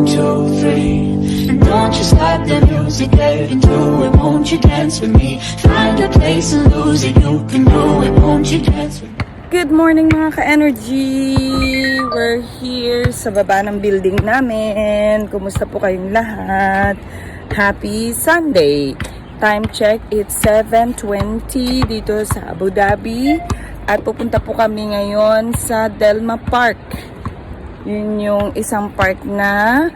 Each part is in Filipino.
two, three. And don't you stop the music, get into it. Won't you dance with me? Find a place and lose it. You can do it. Won't you dance with me? Good morning mga ka-energy! We're here sa baba ng building namin. Kumusta po kayong lahat? Happy Sunday! Time check, it's 7:20 dito sa Abu Dhabi. At pupunta po kami ngayon sa Delma Park. Yun yung isang park na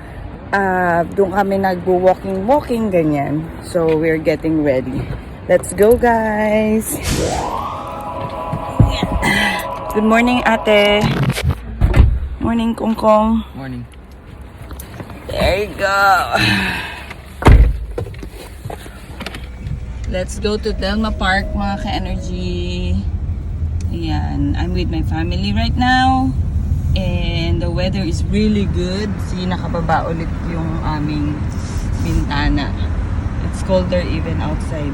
doon kami nagbo-walking ganyan. So we're getting ready. Let's go guys! Good morning, ate. Morning, Kongkong. Morning. There you go. Let's go to Delma Park, mga ka-energy. Ayan, I'm with my family right now. And the weather is really good. See, nakababa ulit yung aming bintana. It's colder even outside.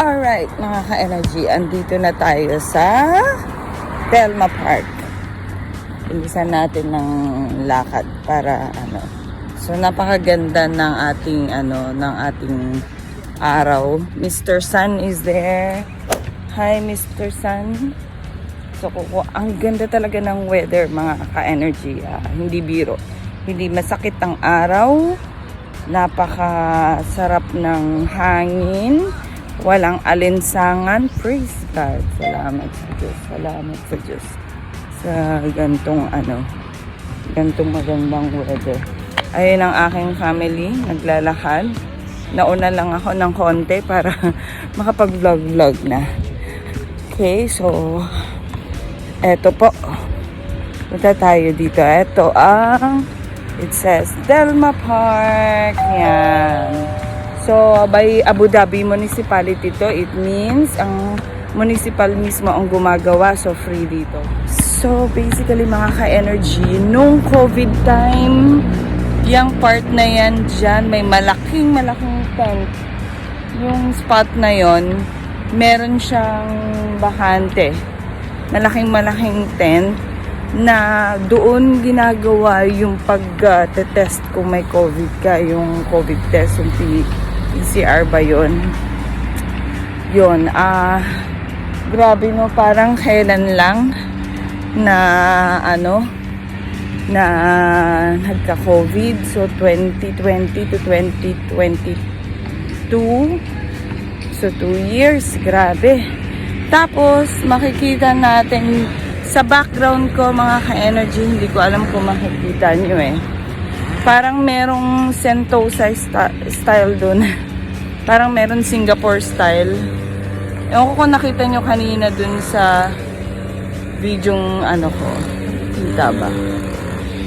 Alright, mga ka-energy, andito na tayo sa Delma Park. Bilisan natin ng lakad para So napakaganda ng ating araw. Mr. Sun is there. Hi Mr. Sun. So ang ganda talaga ng weather, mga ka-energy. Hindi biro. Hindi masakit ang araw. Napakasarap ng hangin. Walang alinsangan. Praise God. Salamat sa Diyos. Salamat sa Diyos. Sa gantong magandang weather. Ayun ang aking family. Naglalakad. Nauna lang ako ng konti para makapag-vlog na. Okay, so eto po. Punta tayo dito. Eto ang it says Delma Park. Yan. So, by Abu Dhabi Municipality to, it means ang municipal mismo ang gumagawa, so free dito. So, basically mga ka-energy, nung COVID time, yung part na yan dyan, may malaking tent. Yung spot na yon, meron siyang bakante. Malaking tent na doon ginagawa yung pag-test kung may COVID ka, yung COVID test, yung PCR ba yun? Yun, grabe no, parang kailan lang na na nagka-COVID. So 2020 to 2022. So 2 years, grabe. Tapos makikita natin sa background ko, mga ka-energy, hindi ko alam kung makikita nyo parang merong Sentosa style dun. Parang meron Singapore style. Ewan ko kung nakita nyo kanina dun sa videong ko. Kita ba?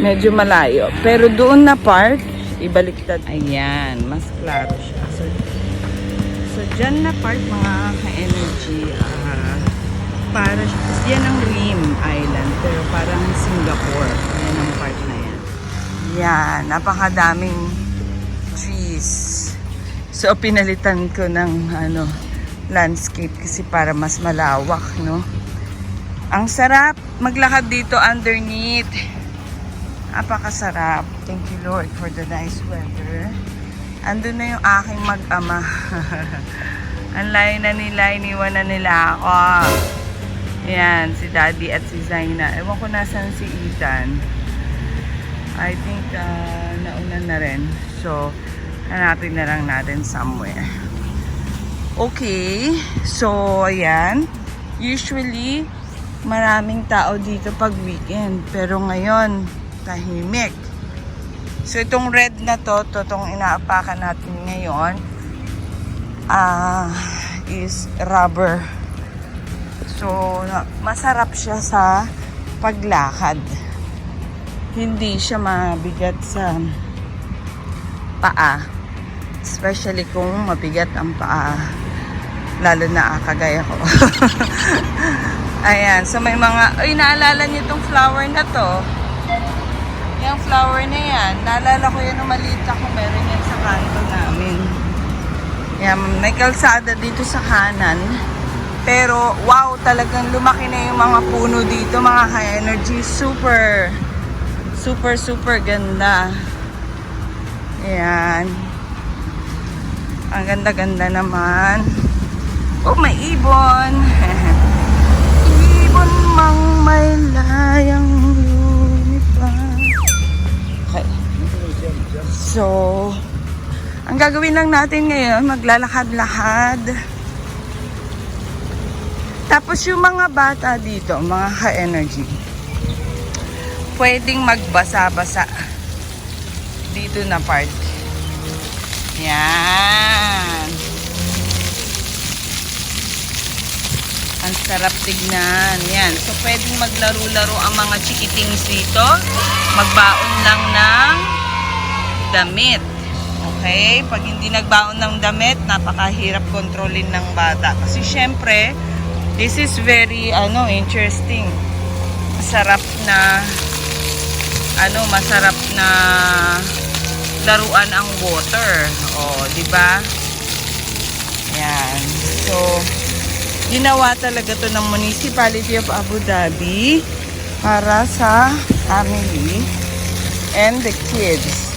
Medyo malayo. Pero doon na part, ibaliktad. Ayan, mas klaro siya. So dyan na part, mga ka-energy, para siya. Yan ang Rim Island, pero parang Singapore. Ayan ang part na yan. Yan, napakadaming trees. So pinalitan ko ng landscape kasi para mas malawak, no? Ang sarap maglakad dito underneath. Napakasarap. Thank you Lord for the nice weather. Andun na yung aking mag-ama. Ang layo na nila, iniwan na nila ako. Yan, si Daddy at si Zaina. Ewan ko nasan si Ethan. I think nauna na rin. So, hanapin na lang natin somewhere. Okay. So, ayan. Usually, maraming tao dito pag weekend. Pero ngayon, tahimik. So, itong red na to, itong inaapakan natin ngayon, is rubber. So, masarap siya sa paglakad. Hindi siya mabigat sa paa. Especially kung mabigat ang paa. Lalo na kagaya ko. Ayan. So, may mga... Ay, naalala niyo itong flower na to. Yung flower na yan. Naalala ko yan nung maliit ako. Meron yan sa kanto namin. Yan. May kalsada dito sa kanan. Pero, wow, talagang lumaki na yung mga puno dito, mga ka-energy. Super, super, super ganda. Ayan. Ang ganda-ganda naman. Oh, may ibon. Ibon mang may layang lumipad. Okay. So, ang gagawin lang natin ngayon, maglalakad-lakad. Tapos yung mga bata dito, mga ka-energy, pwedeng magbasa-basa dito na part. Yan. Ang sarap tignan. Yan. So, pwedeng maglaro-laro ang mga chikitings dito. Magbaon lang ng damit. Okay? Pag hindi nagbaon ng damit, napakahirap kontrolin ng bata. Kasi syempre, this is very, interesting. Masarap na, masarap na laruan ang water. O, di ba? Yan. So, ginawa talaga to ng Municipality of Abu Dhabi para sa family and the kids.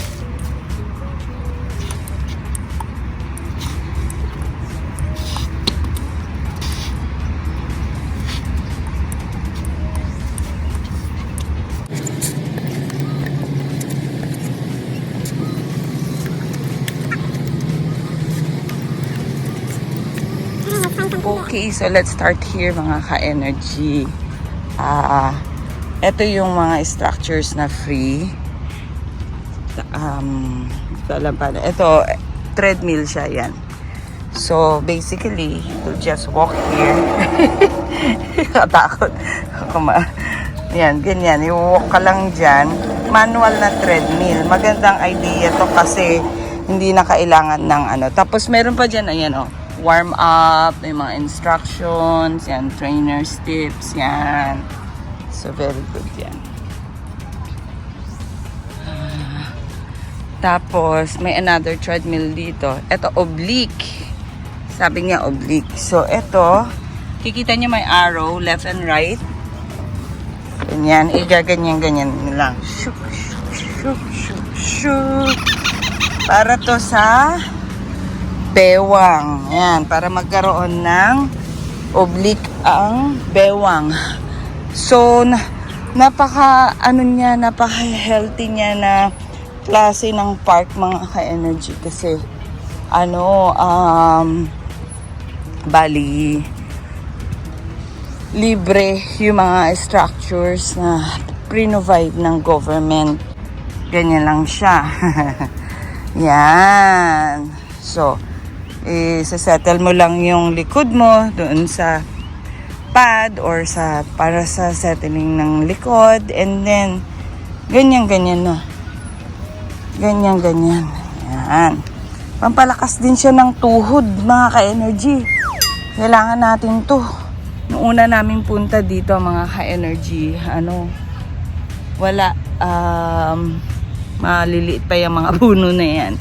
Okay, so let's start here mga ka-energy. Ito yung mga structures na free. Ito, treadmill siya yan. So, basically, you'll just walk here. Katakot. Yan, ganyan. I-walk ka lang dyan. Manual na treadmill. Magandang idea to kasi hindi na kailangan ng Tapos meron pa dyan, ayan warm up, may mga instructions, yan, trainer's tips, yan. So, very good yan. Tapos, may another treadmill dito. Ito, oblique. Sabi niya, oblique. So, ito, kikita niyo may arrow, left and right. Ganyan, igaganyan-ganyan lang. Shuk, shuk, shuk, shuk, shuk. Para to sa bewang. Ayan, para magkaroon ng oblique ang bewang. So, napaka-healthy niya na klase ng park mga ka-energy. Kasi, bali, libre yung mga structures na pre-provide ng government. Ganyan lang siya. Yan. So, settle mo lang yung likod mo doon sa pad or para sa settling ng likod, and then ganyan-ganyan na. Ganyan-ganyan. Yan. Pampalakas din siya ng tuhod, mga ka-energy. Kailangan natin to. Noong una namin punta dito, mga ka-energy, wala, maliliit pa yung mga puno na yan.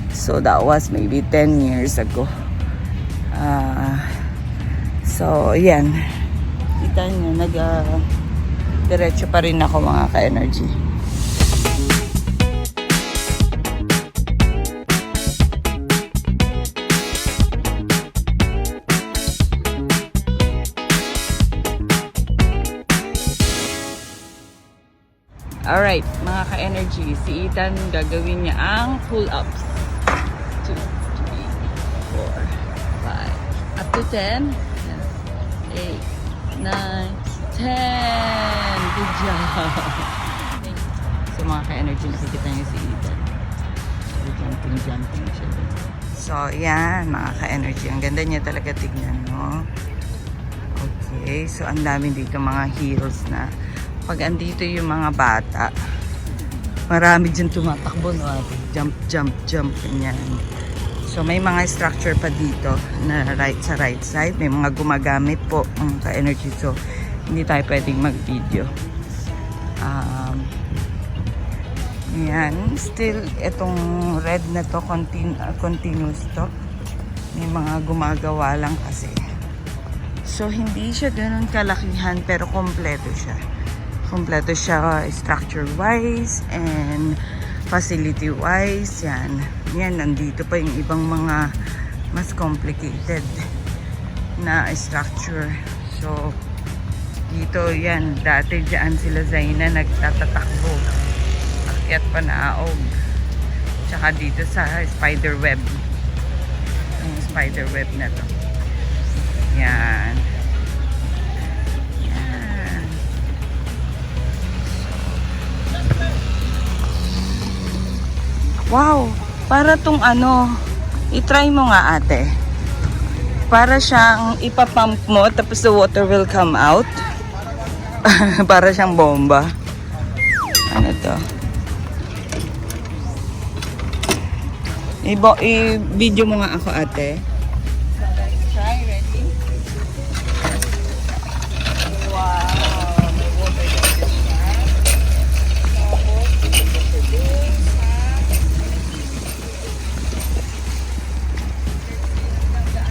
So, that was maybe 10 years ago. So, yan. Kita nyo, diretso pa rin ako mga ka-energy. Alright, mga ka-energy, si Ethan gagawin niya ang pull-ups. 2, 3, 4, 5, up to 10, 8, 9, 10. Good job. So mga ka-energy, nakikita niyo si Ethan. jumping siya. So, yan, mga ka-energy. Ang ganda niya talaga tignan, no? Okay, so ang dami dito mga heels na. Pag andito yung mga bata, marami dyan tumatakbo, no? Jump, jump, jump, ganyan. So, may mga structure pa dito na sa right side. May mga gumagamit po, mga ka-energy. So, hindi tayo pwedeng mag-video. Yan, still itong red na to continuous to. May mga gumagawa lang kasi. So hindi siya ganun kalakihan pero kompleto siya. Kompleto siya structure wise and facility wise. Yan, nandito pa yung ibang mga mas complicated na structure. So dito yan, dati dyan sila Zaina nagtatatakbo. Akyat pa naog. Tsaka dito sa spider web. Yung spider web na to. Yan. Yan. Wow! Para tong ano, itry mo nga ate. Para siyang ipapump mo tapos the water will come out. Para siyang bomba. Ano to? I-video mo nga ako ate. So let's try. Ready? Wow! May water dito siya. Tapos, dito sa dun sa...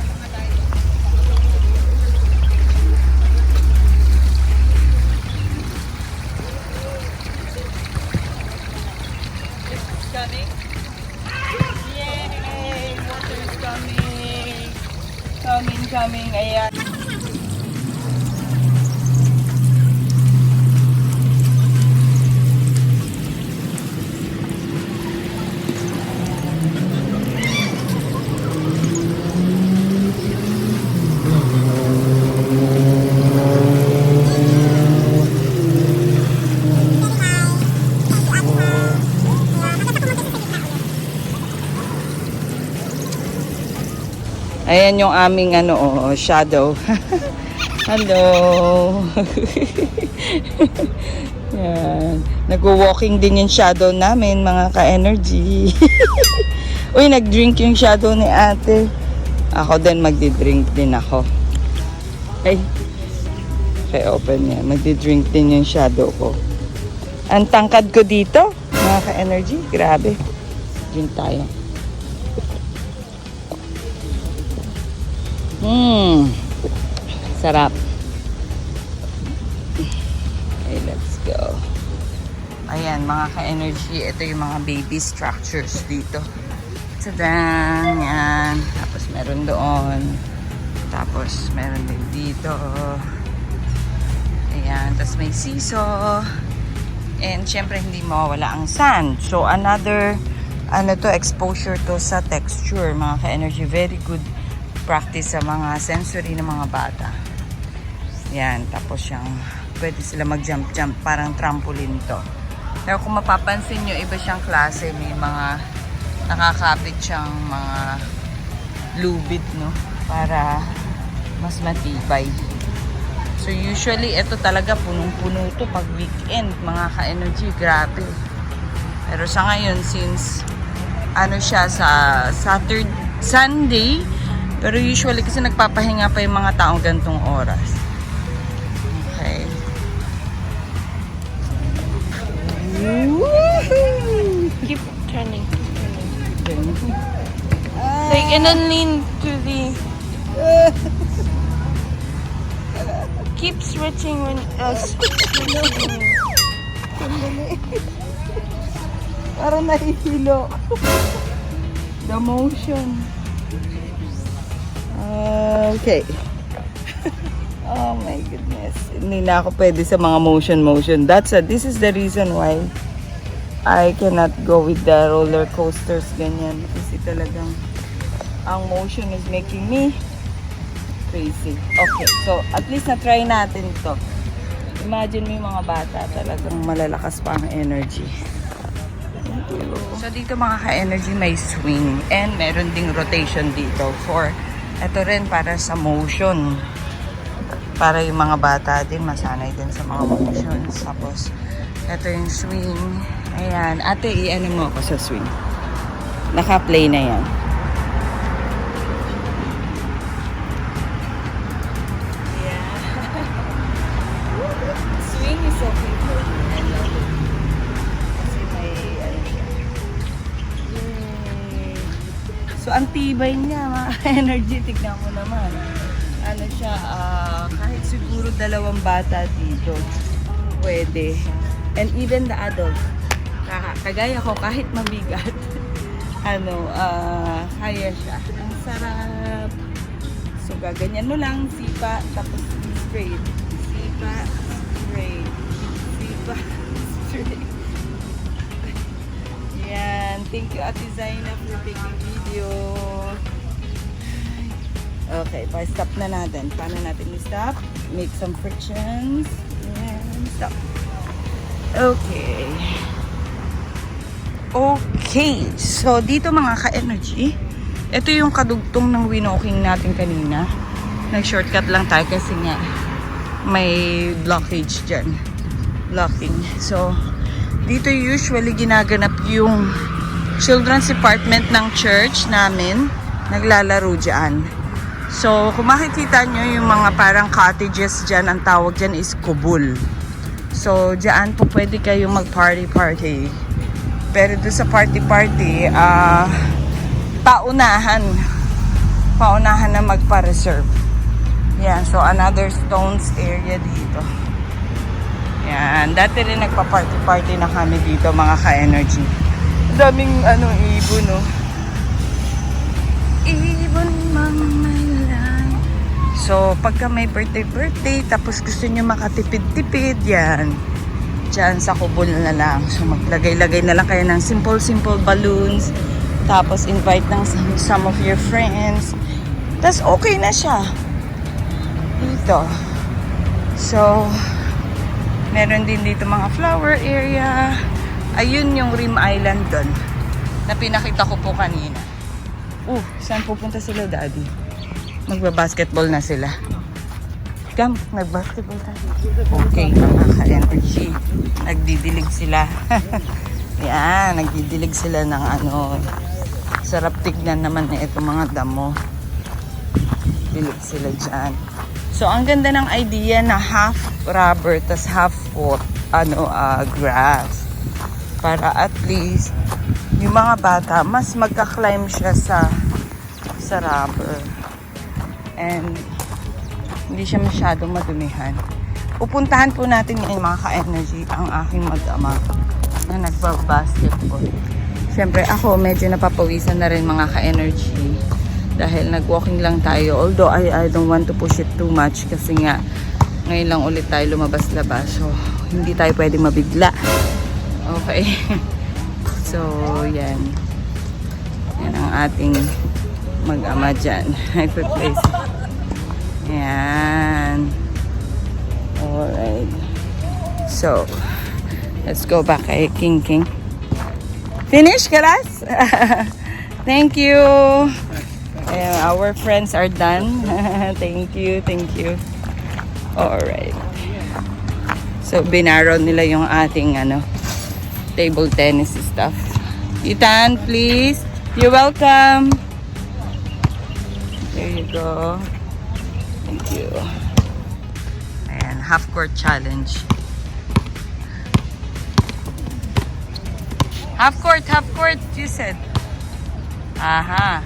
It's coming. Yay! Water is coming. Coming. Ayan. Ayan yung aming shadow. Hello. Yan. Nag-walking din yung shadow namin, mga ka-energy. Uy, nag-drink yung shadow ni ate. Ako din, magdi-drink din ako. Ay. Kaya open yan. Magdi-drink din yung shadow ko. Ang tangkad ko dito, mga ka-energy. Grabe. Drink tayo. Sarap. Okay, let's go. Ayan, mga ka-energy. Ito yung mga baby structures dito. Tadaan! Yan. Tapos meron doon. Tapos meron din dito. Ayan. Tapos may seesaw. And syempre hindi mawawala ang sand. So another exposure to sa texture, mga ka-energy. Very good practice sa mga sensory ng mga bata. Yan, tapos yung pwede sila mag-jump, parang trampoline to. Pero kung mapapansin nyo, iba siyang klase. May mga nakakapit siyang mga lubid, no? Para mas matibay. So usually, ito talaga punong-puno to pag weekend, mga ka-energy. Grabe. Pero sa ngayon, since siya sa Sunday, pero usually kasi nagpapahinga pa yung mga taong gantong oras. Okay. Keep turning. Like, and then lean to the... Keep switching when... Parang nahihilo. The motion. Okay. Oh my goodness. Hindi na ako pwede sa mga motion. This is the reason why I cannot go with the roller coasters ganyan. Kasi talagang ang motion is making me crazy. Okay, so at least na-try natin to. Imagine mo yung mga bata talagang malalakas pa ang energy. So dito mga ka-energy may swing and meron ding rotation dito for ito rin para sa motion. Para yung mga bata din masanay din sa mga motions. Tapos ito yung swing. Ayan. Ate, i-ano mo ako sa swing. Naka-play na yan. Swing is okay for me. I love it. Kasi may ano siya. Yay! So, ang tibay niya, mga energy. Tignan mo naman. Ano siya, kahit siguro 2 bata dito, pwede. And even the adult. Kagaya ko, kahit mabigat, kaya siya. Ang sarap. So, gaganyan mo lang, sipa, tapos straight. Sipa, straight. Sipa, straight. Yan. Thank you, Ate Zaina, for taking video. Okay, pa-stop na natin. Paano natin i-stop? Make some frictions. And stop. Okay. Okay. So, dito mga ka-energy, ito yung kadugtong ng winoking natin kanina. Nag-shortcut lang tayo kasi nga may blockage dyan. Blocking. So, dito usually ginaganap yung children's department ng church namin. Naglalaro dyan. So, kung makikita nyo yung mga parang cottages dyan, ang tawag dyan is kubul. So, dyan po pwede kayong mag-party-party. Pero doon sa party-party, paunahan na magpa-reserve. Yan, so another stones area dito. Yan, dati rin nagpa-party-party na kami dito, mga ka-energy. Daming ibon, no? Ibon mang so, pagka may birthday, tapos gusto nyo makatipid-tipid, yan. Diyan sa kubol na lang. So, maglagay-lagay na lang kayo ng simple balloons. Tapos, invite ng some of your friends. Tapos, okay na siya. Dito. So, meron din dito mga flower area. Ayun yung Rim Island doon. Na pinakita ko po kanina. Saan pupunta sila, Daddy? Magba-basketball na sila. Come, nag-basketball tayo. Okay, mga ka-energy. Nagdidilig sila. Yan, nagdidilig sila ng sarap tignan naman na itong mga damo. Dilig sila dyan. So, ang ganda ng idea na half rubber, tas half grass. Para at least, yung mga bata, mas magka-climb siya sa rubber. And hindi siya masyadong madumihan. Pupuntahan po natin ngayon mga ka-energy ang aking mag-ama na nagba-basketball. Siyempre ako medyo napapawisan na rin mga ka-energy dahil nag-walking lang tayo. Although I don't want to push it too much kasi nga ngayon lang ulit tayo lumabas-labas. So hindi tayo pwedeng mabigla. Okay. So yan. Yan ang ating mag-ama dyan. Hyperplace. Yan. Alright. So, let's go back kay King. Finish, Kalas? Thank you. Our friends are done. Thank you. Alright. So, binarrow nila yung ating table tennis stuff. Ethan, please. You're welcome. There you go. Thank you. Ayan, half-court challenge. Half-court, you said. Aha.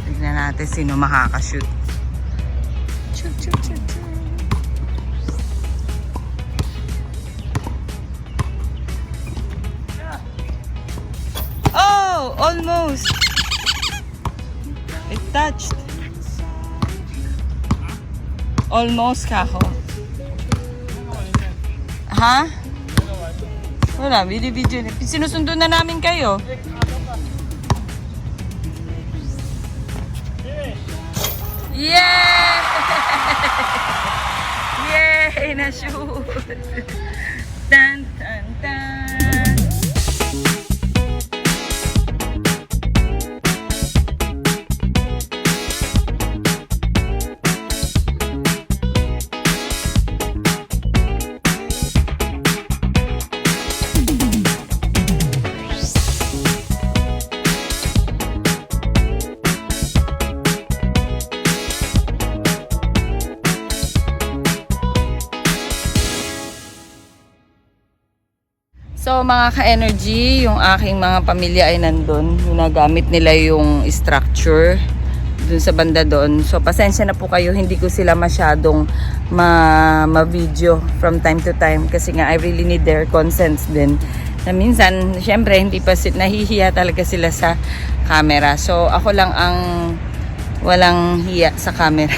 Tignan natin sino makakashoot. Shoot. Oh, almost. It touched. Almost kako. Ha? Wala, video. Sinusundo na namin kayo. Yeah! Yay! Na-shoot! Tan, tan, tan! So mga ka-energy, yung aking mga pamilya ay nandun. Ginagamit nila yung structure dun sa banda doon. So pasensya na po kayo, hindi ko sila masyadong ma-video from time to time. Kasi nga I really need their consents din. Na minsan, syempre, hindi pa nahihiya talaga sila sa camera. So ako lang ang walang hiya sa camera.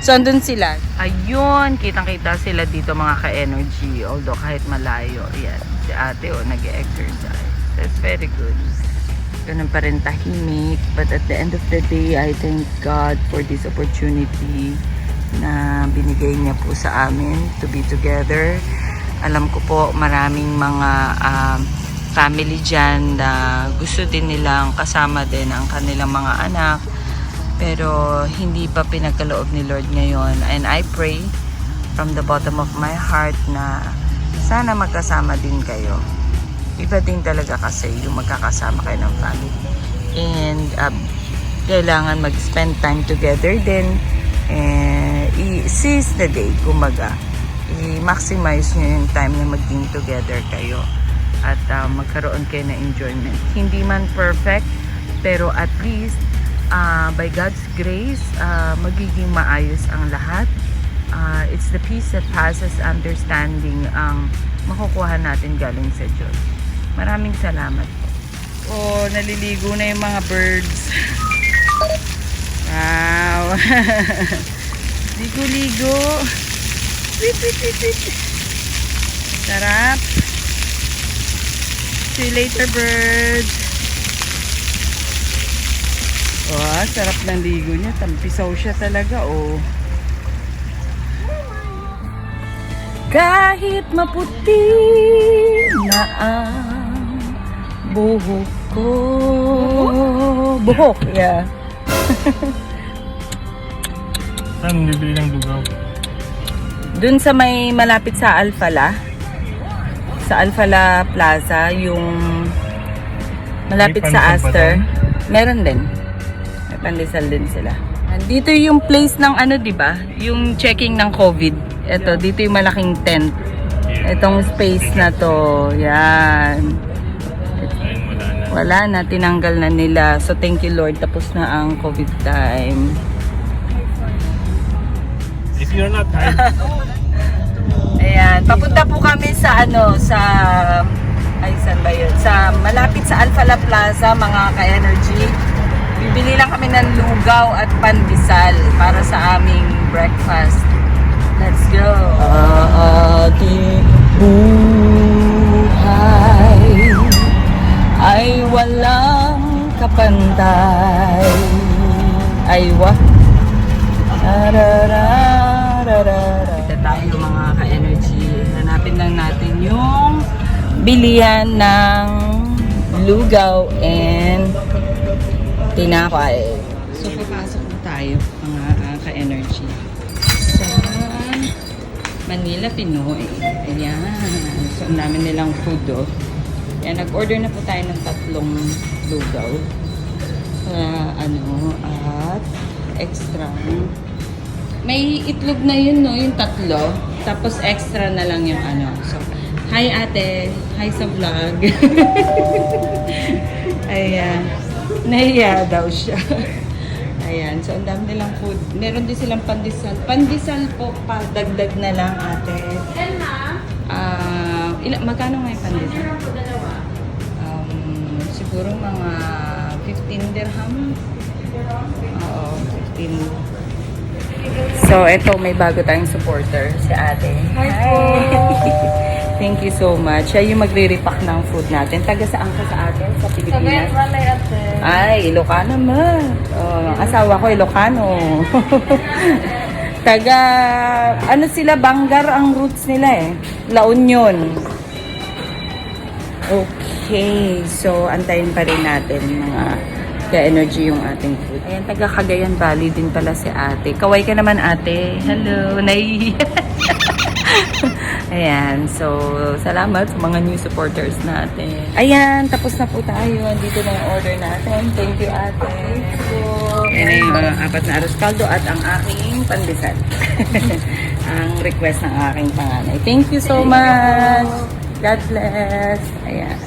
So andun sila. Ayun, kitang-kita sila dito mga ka-energy. Although kahit malayo, yan. Si ate nag-exercise. That's very good. Ganun pa rin tahimik. But at the end of the day, I thank God for this opportunity na binigay niya po sa amin to be together. Alam ko po maraming mga family dyan na gusto din nilang kasama din ang kanilang mga anak. Pero hindi pa pinagkaloob ni Lord ngayon. And I pray from the bottom of my heart na sana magkasama din kayo. Iba din talaga kasi yung magkakasama kayo ng family. And kailangan mag-spend time together din. I-seize the day, kumaga. I-maximize nyo yung time na maging together kayo. At magkaroon kayo na enjoyment. Hindi man perfect, pero at least by God's grace, magiging maayos ang lahat. It's the peace that passes understanding ang makukuha natin galing sa Diyos. Maraming salamat po. Oh, naliligo na yung mga birds. Wow! Ligo-ligo. Wait, wait, wait, wait. Sarap. See you later, birds. Oh, sarap ng ligo niya. Tampisaw siya talaga, oh. Kahit maputi na ang buhok ko. Buhok, yeah. Saan bibili ng lugaw? Dun sa may malapit sa Alfala. Sa Alfala Plaza, yung malapit May sa pandesal ba Aster. doon? Meron din. May pandesal din sila. Dito yung place ng ano, di ba? Yung checking ng COVID. Ito, dito yung malaking tent. Itong space na to. Yan. Ayun, wala na. Wala na, tinanggal na nila. So thank you Lord, tapos na ang COVID time. If you're not high, Ayan, papunta po kami sa ano, sa ay saan ba yun? Sa malapit sa Alfala Plaza, mga ka-energy. Bibili lang kami ng lugaw at pandesal para sa aming breakfast. Let's go! Ating buhay ay walang kapantay. Ay wa. Kita tayo mga ka-energy. Hanapin lang natin yung bilihan ng lugaw and tinapay. So papasok na tayo mga ka-energy sa Manila Pinoy. Ayan. So ang dami nilang food do. Ayan, nag-order na po tayo ng 3 lugaw. At extra. May itlog na yun, no? Yung 3. Tapos extra na lang yung ano. So, hi ate. Hi sa vlog. Ayan. Nahiya daw siya. Ayan. So, ang dami nilang food. Meron din silang pandesal. Pandesal po, dagdag na lang ate. Magkano nga yung pandesal? Siguro mga 15 dirham. Oo, 15. So, eto, may bago tayong supporter, si ate. Hi po! Thank you so much. Siya yung magre-repack ng food natin. Taga saan ka sa atin? Sa Pilipinas? Ay, Ilocano man. Asawa ko, Ilocano. Taga, ano sila, Bangar ang roots nila eh. La Union. Okay, so antayin pa rin natin mga ka-energy yung ating food. Ayan, taga Cagayan Valley din pala si ate. Kaway ka naman ate. Hello, naiiyak. Ayan, so salamat sa mga new supporters natin. Ayan, tapos na po tayo. Dito na yung order natin. Thank you ate. So, yan na yung apat na arroz caldo at ang aking pandesal. Ang request ng aking panganay. Thank you so much. God bless. Ayan.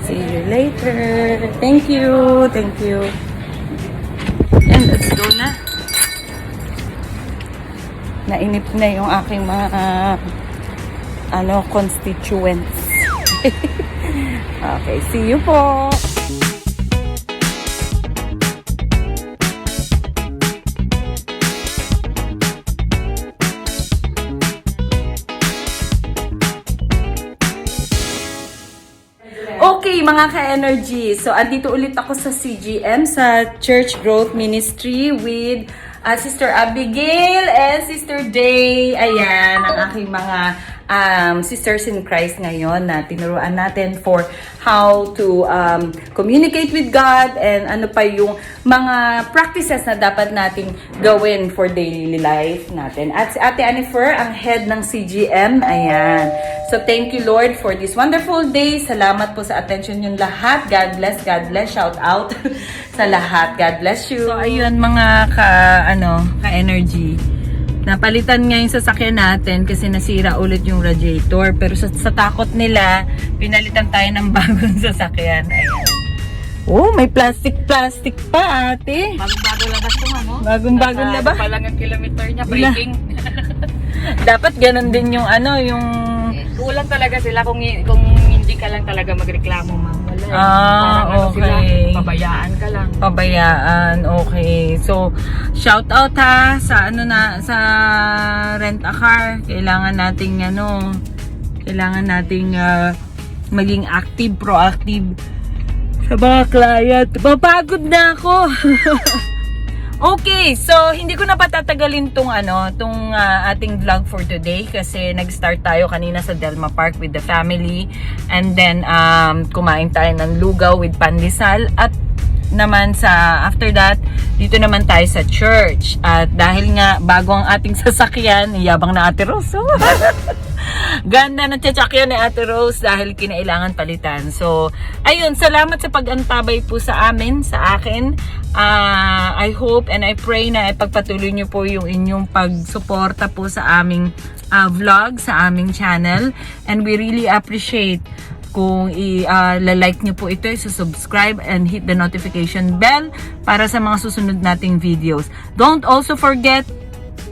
See you later. Thank you. Thank you. And let's go na. Nainip na yung aking mga constituents. Okay, see you po. Okay, mga ka-energy. So, andito ulit ako sa CGM, sa Church Growth Ministry with Sister Abigail and Sister Day. Ayan, ang aking mga sisters in Christ ngayon na tinuruan natin for how to communicate with God and ano pa yung mga practices na dapat nating gawin for daily life natin. At si Ate Anifer, ang head ng CGM. Ayan. So, thank you, Lord, for this wonderful day. Salamat po sa attention yung lahat. God bless, God bless. Shout out sa lahat. God bless you. So, ayun, mga ka-energy. Napalitan nga yung sasakyan natin kasi nasira ulit yung radiator. Pero sa takot nila, pinalitan tayo ng bagong sasakyan. Ayan. Oh, may plastic pa, ate. Bagong-bago labas ito, ano? Bagong-bagong labas. Pa lang ang kilometer niya, braking. Dapat ganun din yung yung... Kulang talaga sila kung hindi ka lang talaga magreklamo, ma'am. Wala. Parang okay. Sila, pabayaan ka lang. Pabayaan, okay. So, shout out ha sa sa rent a car. Kailangan nating maging active, proactive sa mga client. Mapagod na ako. Okay, so hindi ko na patatagalin tong ating vlog for today kasi nag-start tayo kanina sa Delma Park with the family and then kumain tayo ng lugaw with pandesal at naman after that dito naman tayo sa church at dahil nga bago ang ating sasakyan, yabang na Ate Rose. Ganda ng tsakyan ni Ate Rose dahil kinailangan palitan. So, ayun, salamat sa pag-antabay po sa akin. I hope and I pray na ipagpatuloy nyo po yung inyong pagsuporta po sa aming vlog, sa aming channel. And we really appreciate kung i-like nyo po ito, subscribe and hit the notification bell para sa mga susunod nating videos. Don't also forget,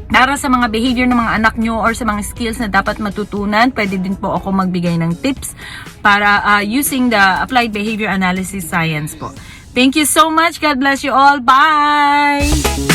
para sa mga behavior ng mga anak nyo or sa mga skills na dapat matutunan, pwede din po ako magbigay ng tips para using the Applied Behavior Analysis Science po. Thank you so much. God bless you all. Bye!